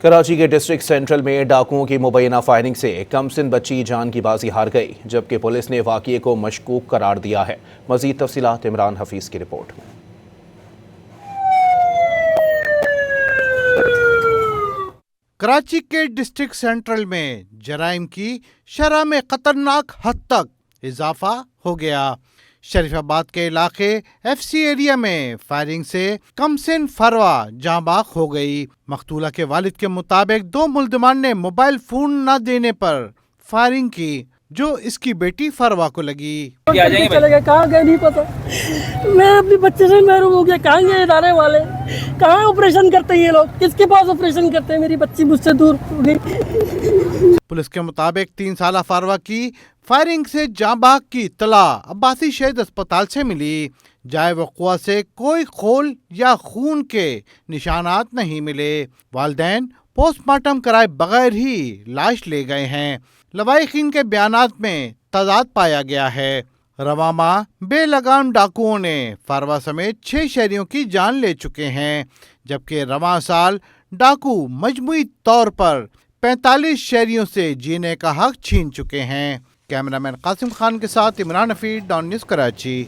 کراچی کے district central میں ڈاکوؤں کی مبینہ فائرنگ سے کم سن بچی جان کی بازی ہار گئی، جبکہ پولیس نے واقعے کو مشکوک قرار دیا ہے۔ مزید تفصیلات عمران حفیظ کی رپورٹ میں۔ کراچی کے ڈسٹرکٹ سینٹرل میں جرائم کی شرح میں خطرناک حد تک اضافہ ہو گیا۔ شریف آباد کے علاقے ایف سی ایریا میں فائرنگ سے کمسن فروا جاں بحق ہو گئی۔ مقتولہ کے والد کے مطابق 2 ملزمان نے موبائل فون نہ دینے پر فائرنگ کی، جو اس کی بیٹی فروا کو لگی۔ چلے گئے کہاں گئے نہیں پتا، میں اپنے بچے سے محروم ہو گیا۔ کہاں گئے ادارے والے، کہاں آپریشن کرتے ہیں یہ لوگ، کس کے پاس آپریشن کرتے ہیں؟ میری بچی مجھ سے دور ہو گئی۔ پولیس کے مطابق 3 سالہ فروا کی فائرنگ سے جاں بحق کی اطلاع عباسی شہید اسپتال سے ملی۔ جائے وقوع سے کوئی خول یا خون کے نشانات نہیں ملے۔ والدین پوسٹ مارٹم کرائے بغیر ہی لاش لے گئے ہیں۔ لواحقین کے بیانات میں تضاد پایا گیا ہے۔ رواں ماہ بے لگام ڈاکوؤں نے فروا سمیت 6 شہریوں کی جان لے چکے ہیں، جبکہ رواں سال ڈاکو مجموعی طور پر 45 شہریوں سے جینے کا حق چھین چکے ہیں۔ کیمرہ مین قاسم خان کے ساتھ عمران حفیظ، ڈان نیوز کراچی۔